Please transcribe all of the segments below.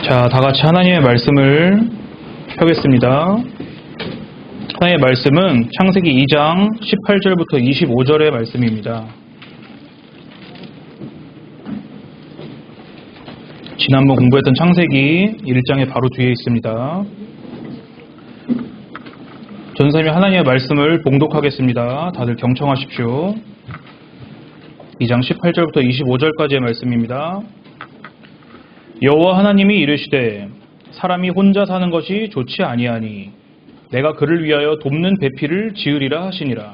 자, 다 같이 하나님의 말씀을 펴겠습니다. 하나님의 말씀은 창세기 2장 18절부터 25절의 말씀입니다. 지난번 공부했던 창세기 1장의 바로 뒤에 있습니다. 전사님이 하나님의 말씀을 봉독하겠습니다. 다들 경청하십시오. 2장 18절부터 25절까지의 말씀입니다. 여호와 하나님이 이르시되 사람이 혼자 사는 것이 좋지 아니하니 내가 그를 위하여 돕는 배필을 지으리라 하시니라.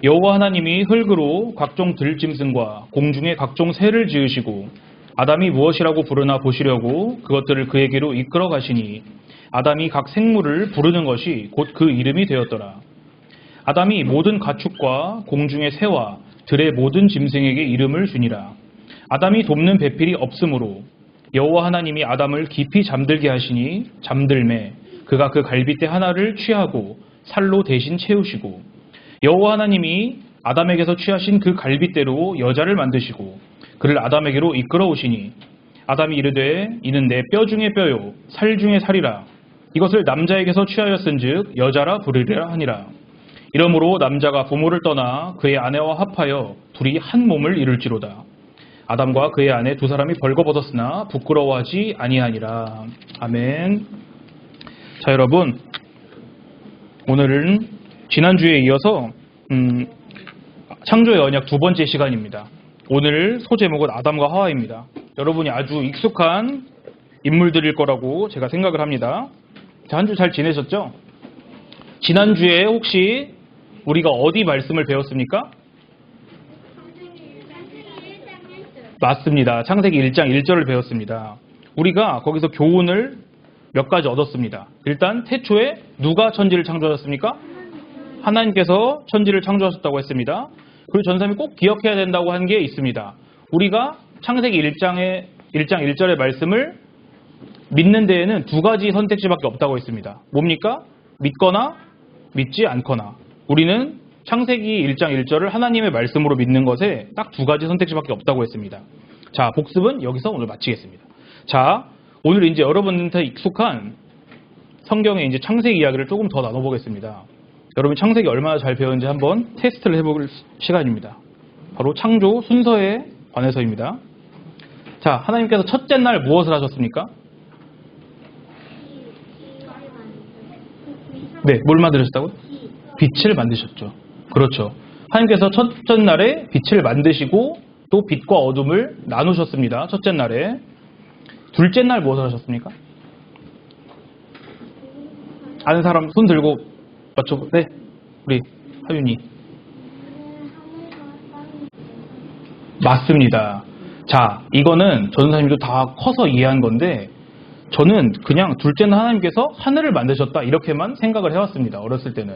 여호와 하나님이 흙으로 각종 들짐승과 공중의 각종 새를 지으시고 아담이 무엇이라고 부르나 보시려고 그것들을 그에게로 이끌어 가시니 아담이 각 생물을 부르는 것이 곧 그 이름이 되었더라. 아담이 모든 가축과 공중의 새와 들의 모든 짐승에게 이름을 주니라. 아담이 돕는 배필이 없으므로 여호와 하나님이 아담을 깊이 잠들게 하시니 잠들매 그가 그 갈빗대 하나를 취하고 살로 대신 채우시고 여호와 하나님이 아담에게서 취하신 그 갈빗대로 여자를 만드시고 그를 아담에게로 이끌어 오시니 아담이 이르되 이는 내 뼈 중에 뼈요 살 중에 살이라. 이것을 남자에게서 취하였은즉 여자라 부르리라 하니라. 이러므로 남자가 부모를 떠나 그의 아내와 합하여 둘이 한 몸을 이룰지로다. 아담과 그의 아내 두 사람이 벌거벗었으나 부끄러워하지 아니하니라. 아멘. 자, 여러분, 오늘은 지난주에 이어서 창조의 언약 두 번째 시간입니다. 오늘 소제목은 아담과 하와입니다. 여러분이 아주 익숙한 인물들일 거라고 제가 생각을 합니다. 자, 한 주 잘 지내셨죠? 지난주에 혹시 우리가 어디 말씀을 배웠습니까? 맞습니다. 창세기 1장 1절을 배웠습니다. 우리가 거기서 교훈을 몇 가지 얻었습니다. 일단 태초에 누가 천지를 창조하셨습니까? 하나님께서 천지를 창조하셨다고 했습니다. 그리고 전사님이 꼭 기억해야 된다고 한 게 있습니다. 우리가 창세기 1장 1절의 말씀을 믿는 데에는 두 가지 선택지밖에 없다고 했습니다. 뭡니까? 믿거나 믿지 않거나. 우리는 창세기 1장 1절을 하나님의 말씀으로 믿는 것에 딱 두 가지 선택지밖에 없다고 했습니다. 자, 복습은 여기서 오늘 마치겠습니다. 자, 오늘 이제 여러분한테 익숙한 성경의 이제 창세기 이야기를 조금 더 나눠보겠습니다. 여러분 창세기 얼마나 잘 배웠는지 한번 테스트를 해볼 시간입니다. 바로 창조 순서에 관해서입니다. 자, 하나님께서 첫째 날 무엇을 하셨습니까? 네, 뭘 만드셨다고요? 빛을 만드셨죠. 그렇죠. 하나님께서 첫째 날에 빛을 만드시고 또 빛과 어둠을 나누셨습니다. 첫째 날에. 둘째 날 무엇을 하셨습니까? 아는 사람 손 들고 맞춰보. 네, 우리 하윤이. 맞습니다. 자, 이거는 전사님도 다 커서 이해한 건데 저는 그냥 둘째 날 하나님께서 하늘을 만드셨다 이렇게만 생각을 해왔습니다. 어렸을 때는.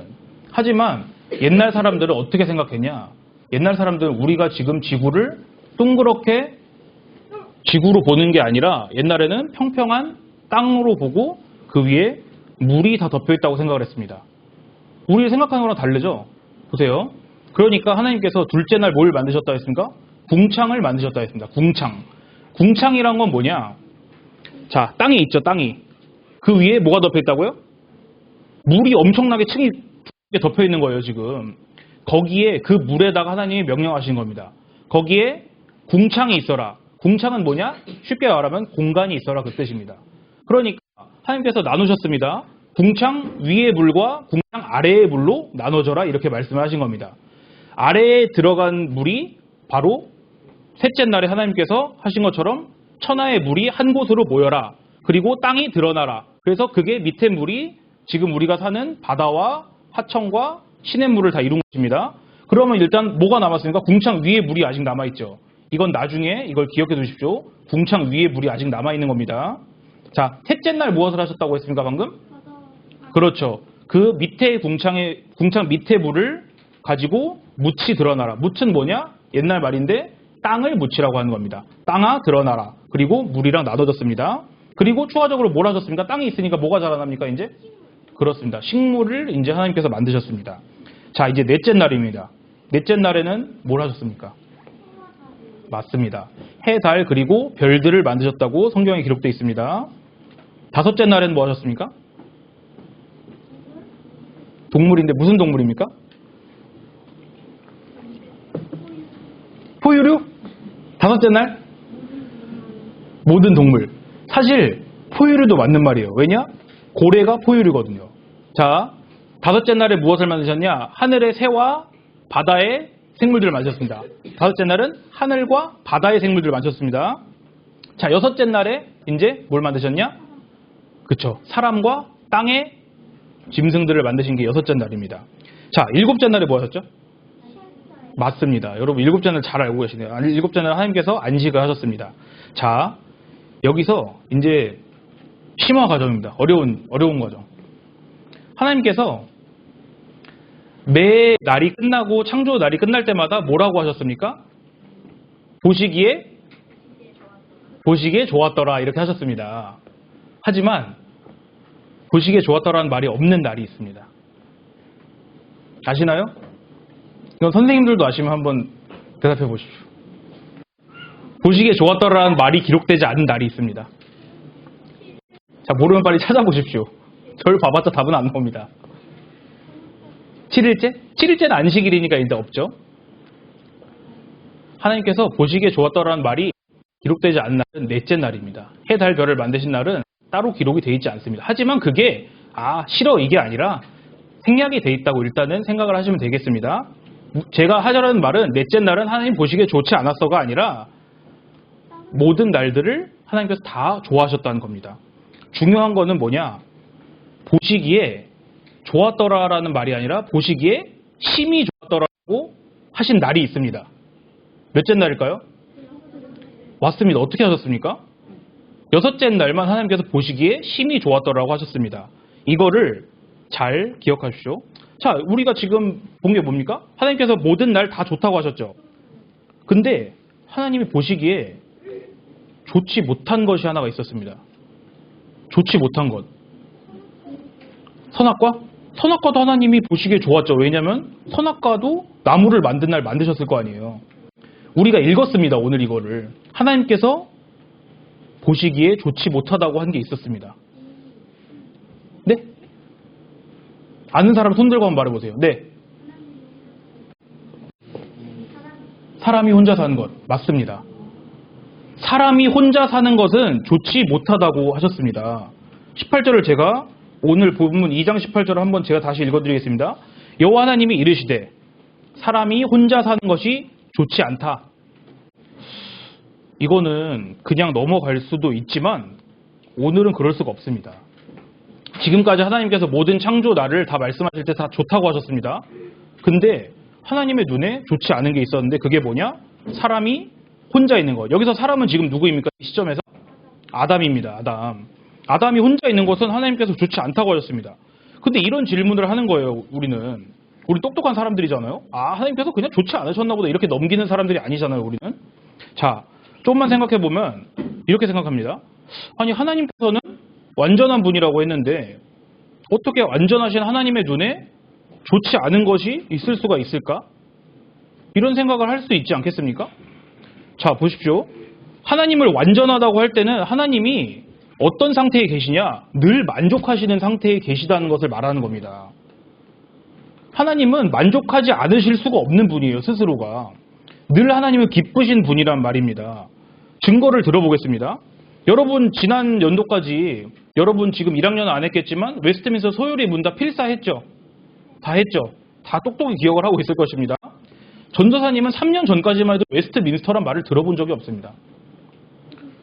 하지만 옛날 사람들은 어떻게 생각했냐? 옛날 사람들은 우리가 지금 지구를 동그랗게 지구로 보는 게 아니라 옛날에는 평평한 땅으로 보고 그 위에 물이 다 덮여있다고 생각을 했습니다. 우리 생각하는 거랑 다르죠? 보세요. 그러니까 하나님께서 둘째 날 뭘 만드셨다 했습니까? 궁창을 만드셨다 했습니다. 궁창. 궁창이란 건 뭐냐? 자, 땅이 있죠, 땅이. 그 위에 뭐가 덮여있다고요? 물이 엄청나게 층이 덮여 있는 거예요, 지금. 거기에 그 물에다가 하나님이 명령하신 겁니다. 거기에 궁창이 있어라. 궁창은 뭐냐? 쉽게 말하면 공간이 있어라 그 뜻입니다. 그러니까 하나님께서 나누셨습니다. 궁창 위의 물과 궁창 아래의 물로 나눠져라 이렇게 말씀을 하신 겁니다. 아래에 들어간 물이 바로 셋째 날에 하나님께서 하신 것처럼 천하의 물이 한 곳으로 모여라. 그리고 땅이 드러나라. 그래서 그게 밑에 물이 지금 우리가 사는 바다와 하천과 시냇물을 다 이룬 것입니다. 그러면 일단 뭐가 남았습니까? 궁창 위에 물이 아직 남아있죠. 이건 나중에 이걸 기억해 두십시오. 궁창 위에 물이 아직 남아있는 겁니다. 자, 셋째 날 무엇을 하셨다고 했습니까 방금? 그렇죠. 그 밑에 궁창 밑에 물을 가지고 묻이 드러나라. 묻은 뭐냐? 옛날 말인데 땅을 묻히라고 하는 겁니다. 땅아 드러나라. 그리고 물이랑 나눠졌습니다. 그리고 추가적으로 뭘 하셨습니까? 땅이 있으니까 뭐가 자라납니까 이제? 그렇습니다. 식물을 이제 하나님께서 만드셨습니다. 자, 이제 넷째 날입니다. 넷째 날에는 뭘 하셨습니까? 맞습니다. 해, 달, 그리고 별들을 만드셨다고 성경에 기록되어 있습니다. 다섯째 날에는 뭐 하셨습니까? 동물인데 무슨 동물입니까? 포유류? 다섯째 날? 모든 동물. 사실 포유류도 맞는 말이에요. 왜냐? 고래가 포유류거든요. 자, 다섯째 날에 무엇을 만드셨냐? 하늘의 새와 바다의 생물들을 만드셨습니다. 다섯째 날은 하늘과 바다의 생물들을 만드셨습니다. 자, 여섯째 날에 이제 뭘 만드셨냐? 그쵸. 사람과 땅의 짐승들을 만드신 게 여섯째 날입니다. 자, 일곱째 날에 뭐 하셨죠? 맞습니다. 여러분 일곱째 날 잘 알고 계시네요. 일곱째 날 하나님께서 안식을 하셨습니다. 자, 여기서 이제 심화 과정입니다. 어려운 과정. 하나님께서 매 날이 끝나고 창조 날이 끝날 때마다 뭐라고 하셨습니까? 보시기에 좋았더라 이렇게 하셨습니다. 하지만 보시기에 좋았더라는 말이 없는 날이 있습니다. 아시나요? 이건 선생님들도 아시면 한번 대답해 보십시오. 보시기에 좋았더라는 말이 기록되지 않은 날이 있습니다. 자, 모르면 빨리 찾아보십시오. 저를 봐봤자 답은 안 나옵니다. 7일째? 7일째는 안식일이니까 이제 없죠. 하나님께서 보시기에 좋았더라는 말이 기록되지 않은 날은 넷째 날입니다. 해, 달, 별을 만드신 날은 따로 기록이 되어 있지 않습니다. 하지만 그게 싫어 이게 아니라 생략이 되어 있다고 일단은 생각을 하시면 되겠습니다. 제가 하자라는 말은 넷째 날은 하나님 보시기에 좋지 않았어가 아니라 모든 날들을 하나님께서 다 좋아하셨다는 겁니다. 중요한 거는 뭐냐? 보시기에 좋았더라라는 말이 아니라 보시기에 심히 좋았더라고 하신 날이 있습니다. 몇째 날일까요? 맞습니다. 어떻게 하셨습니까? 여섯째 날만 하나님께서 보시기에 심히 좋았더라고 하셨습니다. 이거를 잘 기억하십시오. 자, 우리가 지금 본 게 뭡니까? 하나님께서 모든 날 다 좋다고 하셨죠. 근데 하나님이 보시기에 좋지 못한 것이 하나가 있었습니다. 좋지 못한 것. 선악과? 선악과도 하나님이 보시기에 좋았죠. 왜냐하면 선악과도 나무를 만든 날 만드셨을 거 아니에요. 우리가 읽었습니다. 오늘 이거를. 하나님께서 보시기에 좋지 못하다고 한 게 있었습니다. 네? 아는 사람 손 들고 한번 말해보세요. 네. 사람이 혼자 사는 것. 맞습니다. 사람이 혼자 사는 것은 좋지 못하다고 하셨습니다. 18절을 제가 오늘 본문 2장 18절을 한번 제가 다시 읽어드리겠습니다. 여호와 하나님이 이르시되 사람이 혼자 사는 것이 좋지 않다. 이거는 그냥 넘어갈 수도 있지만 오늘은 그럴 수가 없습니다. 지금까지 하나님께서 모든 창조 날을 다 말씀하실 때 다 좋다고 하셨습니다. 근데 하나님의 눈에 좋지 않은 게 있었는데 그게 뭐냐? 사람이 혼자 있는 것. 여기서 사람은 지금 누구입니까? 이 시점에서? 아담입니다. 아담. 아담이 혼자 있는 것은 하나님께서 좋지 않다고 하셨습니다. 근데 이런 질문을 하는 거예요. 우리 똑똑한 사람들이잖아요. 하나님께서 그냥 좋지 않으셨나 보다 이렇게 넘기는 사람들이 아니잖아요. 우리는. 자, 좀만 생각해 보면 이렇게 생각합니다. 아니, 하나님께서는 완전한 분이라고 했는데 어떻게 완전하신 하나님의 눈에 좋지 않은 것이 있을 수가 있을까? 이런 생각을 할 수 있지 않겠습니까? 자, 보십시오. 하나님을 완전하다고 할 때는 하나님이 어떤 상태에 계시냐? 늘 만족하시는 상태에 계시다는 것을 말하는 겁니다. 하나님은 만족하지 않으실 수가 없는 분이에요. 스스로가. 늘 하나님은 기쁘신 분이란 말입니다. 증거를 들어보겠습니다. 여러분 지난 연도까지 여러분 지금 1학년 안 했겠지만 웨스트민스터 소요리 문답 필사했죠? 다 했죠? 다 똑똑히 기억을 하고 있을 것입니다. 전도사님은 3년 전까지만 해도 웨스트민스터란 말을 들어본 적이 없습니다.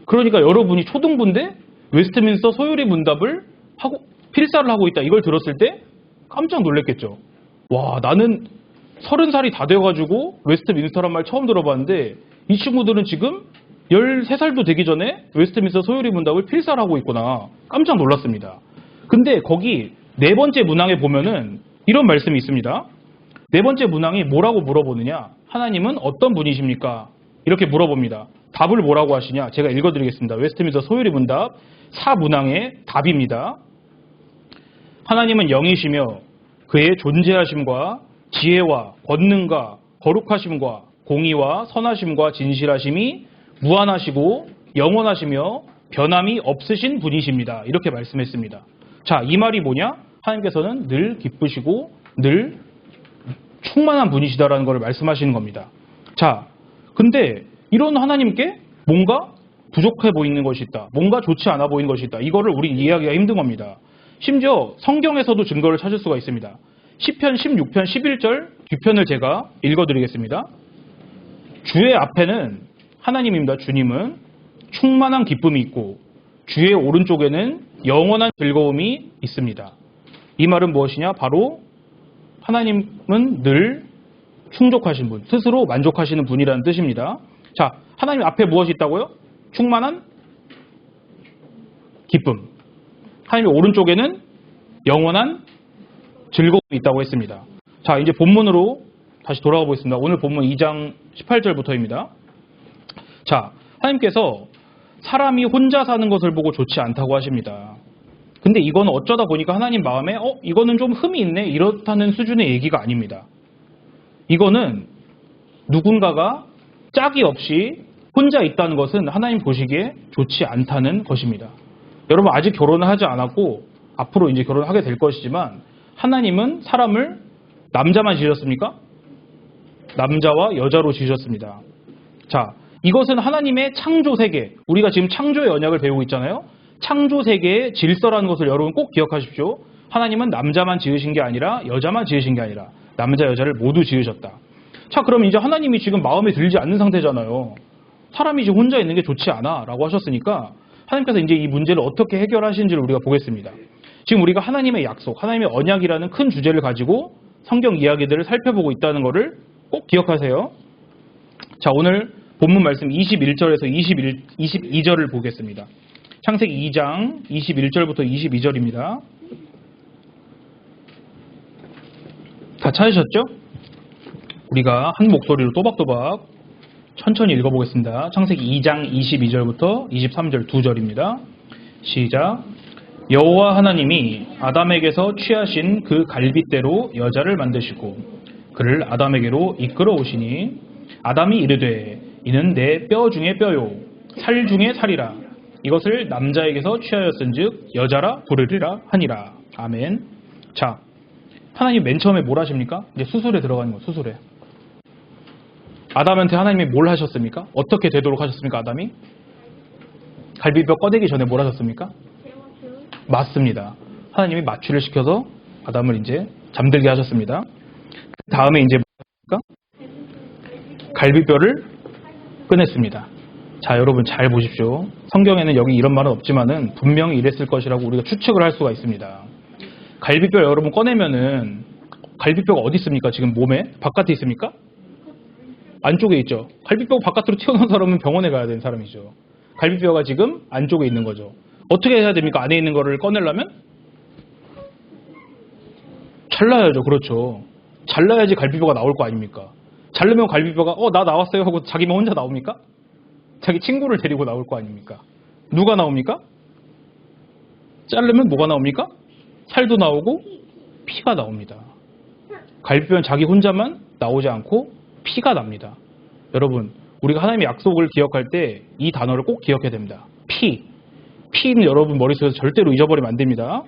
그러니까 여러분이 초등부인데 웨스트민스터 소요리 문답을 하고 필사를 하고 있다. 이걸 들었을 때 깜짝 놀랐겠죠. 와, 나는 30살이 다 되어가지고 웨스트민스터란 말 처음 들어봤는데 이 친구들은 지금 13살도 되기 전에 웨스트민스터 소요리 문답을 필사를 하고 있구나. 깜짝 놀랐습니다. 근데 거기 네 번째 문항에 보면은 이런 말씀이 있습니다. 네 번째 문항이 뭐라고 물어보느냐? 하나님은 어떤 분이십니까? 이렇게 물어봅니다. 답을 뭐라고 하시냐? 제가 읽어드리겠습니다. 웨스트민스터 소요리 문답 4문항의 답입니다. 하나님은 영이시며 그의 존재하심과 지혜와 권능과 거룩하심과 공의와 선하심과 진실하심이 무한하시고 영원하시며 변함이 없으신 분이십니다. 이렇게 말씀했습니다. 자, 이 말이 뭐냐? 하나님께서는 늘 기쁘시고 늘 충만한 분이시다라는 것을 말씀하시는 겁니다. 자, 근데 이런 하나님께 뭔가 부족해 보이는 것이 있다. 뭔가 좋지 않아 보이는 것이 있다. 이거를 우리 이해하기가 힘든 겁니다. 심지어 성경에서도 증거를 찾을 수가 있습니다. 시편 16편 11절 뒷편을 제가 읽어드리겠습니다. 주의 앞에는 하나님입니다. 주님은 충만한 기쁨이 있고 주의 오른쪽에는 영원한 즐거움이 있습니다. 이 말은 무엇이냐? 바로 하나님은 늘 충족하신 분, 스스로 만족하시는 분이라는 뜻입니다. 자, 하나님 앞에 무엇이 있다고요? 충만한 기쁨. 하나님 오른쪽에는 영원한 즐거움이 있다고 했습니다. 자, 이제 본문으로 다시 돌아가 보겠습니다. 오늘 본문 2장 18절부터입니다. 자, 하나님께서 사람이 혼자 사는 것을 보고 좋지 않다고 하십니다. 근데 이건 어쩌다 보니까 하나님 마음에 이거는 좀 흠이 있네 이렇다는 수준의 얘기가 아닙니다. 이거는 누군가가 짝이 없이 혼자 있다는 것은 하나님 보시기에 좋지 않다는 것입니다. 여러분 아직 결혼을 하지 않았고 앞으로 이제 결혼을 하게 될 것이지만 하나님은 사람을 남자만 지으셨습니까? 남자와 여자로 지으셨습니다. 자, 이것은 하나님의 창조 세계, 우리가 지금 창조의 언약을 배우고 있잖아요. 창조 세계의 질서라는 것을 여러분 꼭 기억하십시오. 하나님은 남자만 지으신 게 아니라 여자만 지으신 게 아니라 남자 여자를 모두 지으셨다. 자, 그럼 이제 하나님이 지금 마음에 들지 않는 상태잖아요. 사람이 지금 혼자 있는 게 좋지 않아 라고 하셨으니까 하나님께서 이제 이 문제를 어떻게 해결하시는지를 우리가 보겠습니다. 지금 우리가 하나님의 약속, 하나님의 언약이라는 큰 주제를 가지고 성경 이야기들을 살펴보고 있다는 것을 꼭 기억하세요. 자, 오늘 본문 말씀 21절에서 22절을 보겠습니다. 창세기 2장 21절부터 22절입니다. 다 찾으셨죠? 우리가 한 목소리로 또박또박 천천히 읽어보겠습니다. 창세기 2장 22절부터 23절 2절입니다. 시작. 여호와 하나님이 아담에게서 취하신 그 갈빗대로 여자를 만드시고 그를 아담에게로 이끌어 오시니 아담이 이르되 이는 내 뼈 중에 뼈요 살 중에 살이라 이것을 남자에게서 취하였은즉 여자라 부르리라 하니라. 아멘. 자, 하나님 맨 처음에 뭘 하십니까? 이제 수술에 들어가는 거예요. 수술에. 아담한테 하나님이 뭘 하셨습니까? 어떻게 되도록 하셨습니까? 아담이? 갈비뼈 꺼내기 전에 뭘 하셨습니까? 맞습니다. 하나님이 마취를 시켜서 아담을 이제 잠들게 하셨습니다. 그 다음에 이제 뭡니까? 갈비뼈를 꺼냈습니다. 자, 여러분 잘 보십시오. 성경에는 여기 이런 말은 없지만은 분명히 이랬을 것이라고 우리가 추측을 할 수가 있습니다. 갈비뼈 여러분 꺼내면은 갈비뼈가 어디 있습니까? 지금 몸에? 바깥에 있습니까? 안쪽에 있죠. 갈비뼈 바깥으로 튀어나온 사람은 병원에 가야 되는 사람이죠. 갈비뼈가 지금 안쪽에 있는 거죠. 어떻게 해야 됩니까? 안에 있는 거를 꺼내려면? 잘라야죠. 그렇죠. 잘라야지 갈비뼈가 나올 거 아닙니까? 자르면 갈비뼈가 나 나왔어요 하고 자기만 혼자 나옵니까? 자기 친구를 데리고 나올 거 아닙니까? 누가 나옵니까? 자르면 뭐가 나옵니까? 살도 나오고 피가 나옵니다. 갈비뼈는 자기 혼자만 나오지 않고 피가 납니다. 여러분, 우리가 하나님의 약속을 기억할 때 이 단어를 꼭 기억해야 됩니다. 피는 여러분 머릿속에서 절대로 잊어버리면 안 됩니다.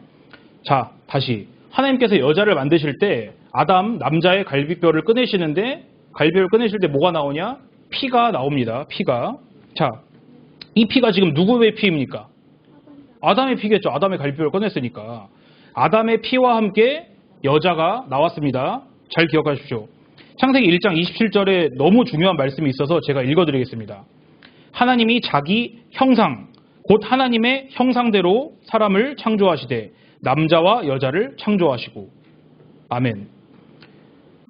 자, 다시 하나님께서 여자를 만드실 때 아담, 남자의 갈비뼈를 꺼내시는데 갈비뼈를 꺼내실 때 뭐가 나오냐? 피가 나옵니다. 피가. 자, 이 피가 지금 누구의 피입니까? 아담의 피겠죠. 아담의 갈비뼈를 꺼냈으니까. 아담의 피와 함께 여자가 나왔습니다. 잘 기억하십시오. 창세기 1장 27절에 너무 중요한 말씀이 있어서 제가 읽어드리겠습니다. 하나님이 자기 형상, 곧 하나님의 형상대로 사람을 창조하시되 남자와 여자를 창조하시고. 아멘.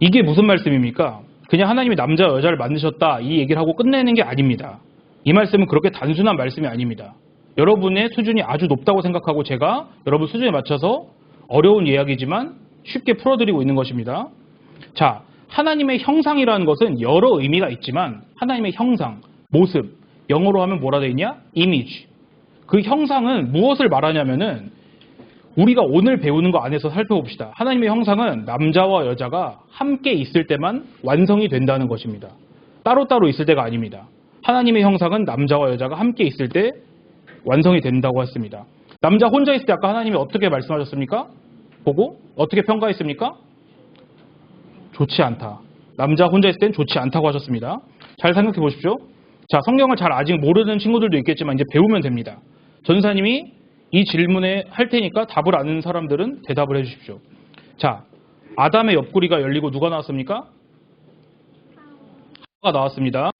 이게 무슨 말씀입니까? 그냥 하나님이 남자와 여자를 만드셨다 이 얘기를 하고 끝내는 게 아닙니다. 이 말씀은 그렇게 단순한 말씀이 아닙니다. 여러분의 수준이 아주 높다고 생각하고 제가 여러분 수준에 맞춰서 어려운 이야기지만 쉽게 풀어드리고 있는 것입니다. 자, 하나님의 형상이라는 것은 여러 의미가 있지만 하나님의 형상, 모습, 영어로 하면 뭐라 되어 있냐? 이미지. 그 형상은 무엇을 말하냐면은 우리가 오늘 배우는 거 안에서 살펴봅시다. 하나님의 형상은 남자와 여자가 함께 있을 때만 완성이 된다는 것입니다. 따로따로 있을 때가 아닙니다. 하나님의 형상은 남자와 여자가 함께 있을 때 완성이 된다고 했습니다. 남자 혼자 있을 때 아까 하나님이 어떻게 말씀하셨습니까? 보고 어떻게 평가했습니까? 좋지 않다. 남자 혼자 있을 땐 좋지 않다고 하셨습니다. 잘 생각해 보십시오. 자, 성경을 잘 아직 모르는 친구들도 있겠지만 이제 배우면 됩니다. 전사님이 이 질문에 할 테니까 답을 아는 사람들은 대답을 해 주십시오. 자, 아담의 옆구리가 열리고 누가 나왔습니까? 하와가 나왔습니다.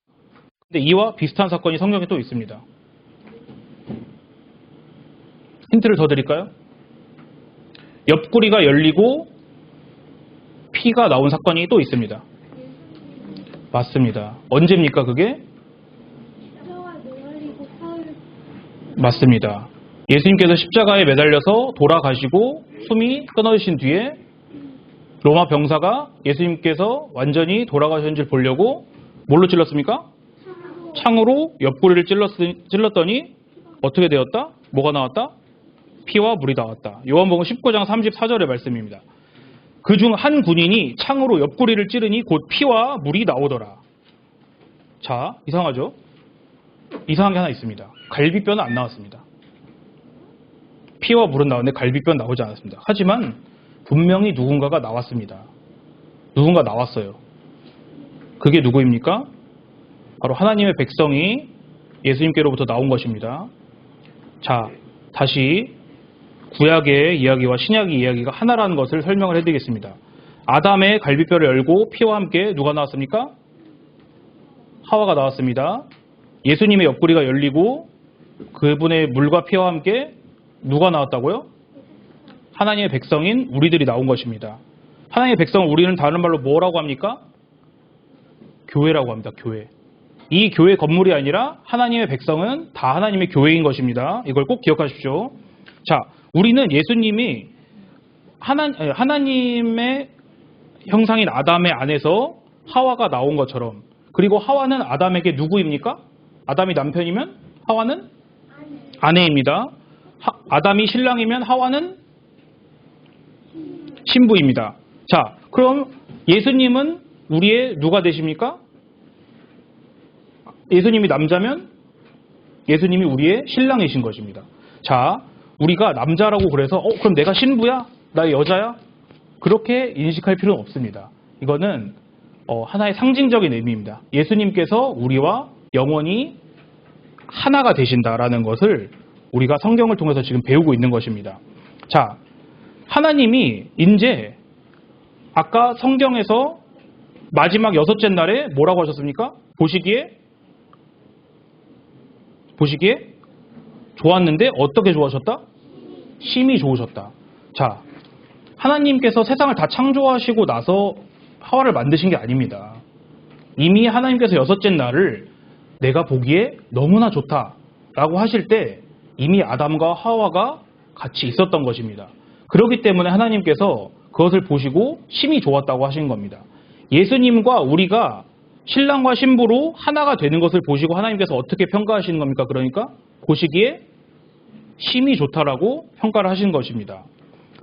근데 이와 비슷한 사건이 성경에 또 있습니다. 힌트를 더 드릴까요? 옆구리가 열리고 피가 나온 사건이 또 있습니다. 맞습니다. 언제입니까 그게? 맞습니다. 예수님께서 십자가에 매달려서 돌아가시고 숨이 끊어지신 뒤에 로마 병사가 예수님께서 완전히 돌아가신 줄 보려고 뭘로 찔렀습니까? 창으로 옆구리를 찔렀더니 어떻게 되었다? 뭐가 나왔다? 피와 물이 나왔다. 요한복음 19장 34절의 말씀입니다. 그중 한 군인이 창으로 옆구리를 찌르니 곧 피와 물이 나오더라. 자, 이상하죠? 이상한 게 하나 있습니다. 갈비뼈는 안 나왔습니다. 피와 물은 나왔는데 갈비뼈는 나오지 않았습니다. 하지만 분명히 누군가가 나왔습니다. 누군가 나왔어요. 그게 누구입니까? 바로 하나님의 백성이 예수님께로부터 나온 것입니다. 자, 다시 구약의 이야기와 신약의 이야기가 하나라는 것을 설명을 해드리겠습니다. 아담의 갈비뼈를 열고 피와 함께 누가 나왔습니까? 하와가 나왔습니다. 예수님의 옆구리가 열리고 그분의 물과 피와 함께 누가 나왔다고요? 하나님의 백성인 우리들이 나온 것입니다. 하나님의 백성을 우리는 다른 말로 뭐라고 합니까? 교회라고 합니다. 교회. 이 교회 건물이 아니라 하나님의 백성은 다 하나님의 교회인 것입니다. 이걸 꼭 기억하십시오. 자, 우리는 예수님이 하나님의 형상인 아담의 안에서 하와가 나온 것처럼, 그리고 하와는 아담에게 누구입니까? 아담이 남편이면 하와는 아내입니다. 아담이 신랑이면 하와는 신부입니다. 자, 그럼 예수님은 우리의 누가 되십니까? 예수님이 남자면 예수님이 우리의 신랑이신 것입니다. 자, 우리가 남자라고 그래서 그럼 내가 신부야? 나 여자야? 그렇게 인식할 필요는 없습니다. 이거는 하나의 상징적인 의미입니다. 예수님께서 우리와 영원히 하나가 되신다라는 것을 우리가 성경을 통해서 지금 배우고 있는 것입니다. 자, 하나님이 이제 아까 성경에서 마지막 여섯째 날에 뭐라고 하셨습니까? 보시기에 좋았는데 어떻게 좋아하셨다? 심히 좋으셨다. 자, 하나님께서 세상을 다 창조하시고 나서 하와를 만드신 게 아닙니다. 이미 하나님께서 여섯째 날을 내가 보기에 너무나 좋다라고 하실 때 이미 아담과 하와가 같이 있었던 것입니다. 그렇기 때문에 하나님께서 그것을 보시고 심히 좋았다고 하신 겁니다. 예수님과 우리가 신랑과 신부로 하나가 되는 것을 보시고 하나님께서 어떻게 평가하시는 겁니까? 그러니까 보시기에 심히 좋다라고 평가를 하신 것입니다.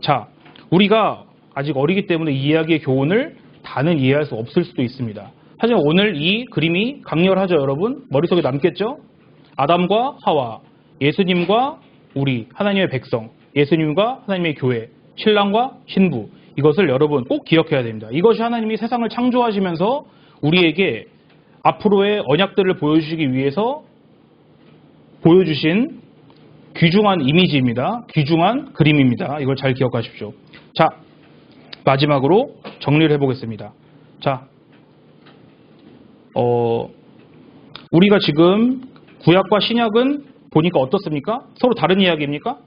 자, 우리가 아직 어리기 때문에 이 이야기의 교훈을 다는 이해할 수 없을 수도 있습니다. 하지만 오늘 이 그림이 강렬하죠, 여러분? 머릿속에 남겠죠? 아담과 하와, 예수님과 우리, 하나님의 백성, 예수님과 하나님의 교회, 신랑과 신부, 이것을 여러분 꼭 기억해야 됩니다. 이것이 하나님이 세상을 창조하시면서 우리에게 앞으로의 언약들을 보여주시기 위해서 보여주신 귀중한 이미지입니다. 귀중한 그림입니다. 이걸 잘 기억하십시오. 자, 마지막으로 정리를 해보겠습니다. 자, 우리가 지금 구약과 신약은 보니까 어떻습니까? 서로 다른 이야기입니까?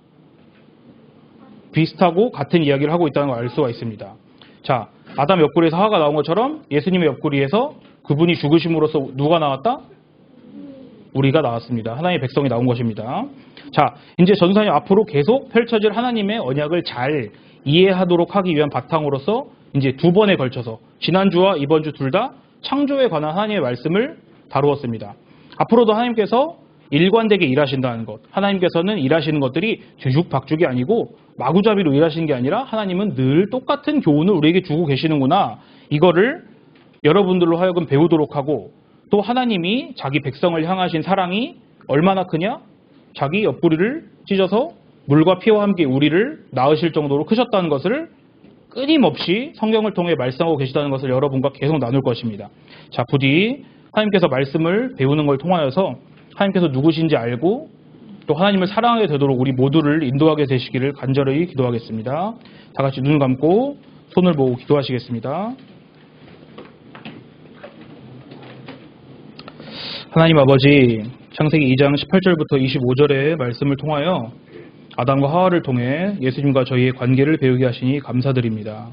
비슷하고 같은 이야기를 하고 있다는 걸 알 수가 있습니다. 자, 아담 옆구리에서 하와가 나온 것처럼 예수님의 옆구리에서 그분이 죽으심으로써 누가 나왔다? 우리가 나왔습니다. 하나님의 백성이 나온 것입니다. 자, 이제 전사님 앞으로 계속 펼쳐질 하나님의 언약을 잘 이해하도록 하기 위한 바탕으로서 이제 두 번에 걸쳐서 지난주와 이번 주 둘 다 창조에 관한 하나님의 말씀을 다루었습니다. 앞으로도 하나님께서 일관되게 일하신다는 것, 하나님께서는 일하시는 것들이 뒤죽박죽이 아니고 마구잡이로 일하시는 게 아니라 하나님은 늘 똑같은 교훈을 우리에게 주고 계시는구나, 이거를 여러분들로 하여금 배우도록 하고, 또 하나님이 자기 백성을 향하신 사랑이 얼마나 크냐? 자기 옆구리를 찢어서 물과 피와 함께 우리를 낳으실 정도로 크셨다는 것을 끊임없이 성경을 통해 말씀하고 계시다는 것을 여러분과 계속 나눌 것입니다. 자, 부디 하나님께서 말씀을 배우는 걸 통하여서 하나님께서 누구신지 알고 또 하나님을 사랑하게 되도록 우리 모두를 인도하게 되시기를 간절히 기도하겠습니다. 다 같이 눈을 감고 손을 모으고 기도하시겠습니다. 하나님 아버지, 창세기 2장 18절부터 25절의 말씀을 통하여 아담과 하와를 통해 예수님과 저희의 관계를 배우게 하시니 감사드립니다.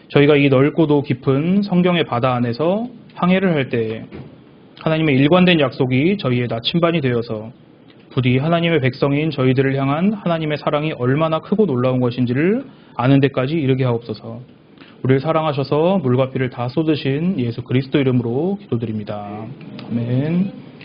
저희가 이 넓고도 깊은 성경의 바다 안에서 항해를 할 때 하나님의 일관된 약속이 저희의 나침반이 되어서 부디 하나님의 백성인 저희들을 향한 하나님의 사랑이 얼마나 크고 놀라운 것인지를 아는 데까지 이르게 하옵소서. 우리를 사랑하셔서 물과 피를 다 쏟으신 예수 그리스도 이름으로 기도드립니다. 아멘.